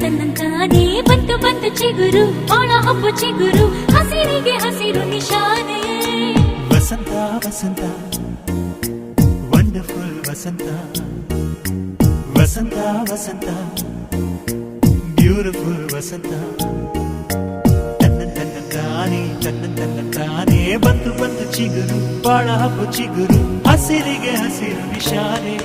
ತನ್ನಂತಾನೇ ಬಂತು ಬಂತು ಚಿಗುರು ಬಾಳ ಹಬ್ಬ ಚಿಗುರು ಹಸಿರಿಗೆ ಹಸಿರು ನಿಶಾನೆ ವಸಂತ ವಸಂತ ವಂಡರ್ಫುಲ್ ವಸಂತ ವಸಂತ ವಸಂತ ಬ್ಯೂಟಿಫುಲ್ ವಸಂತ ತನ್ನ ಬಂತು ಬಂತು ಚಿಗುರು ಬಾಳ ಹಬ್ಬ ಚಿಗುರು ಹಸಿರಿಗೆ ಹಸಿರು ನಿಶಾನೆ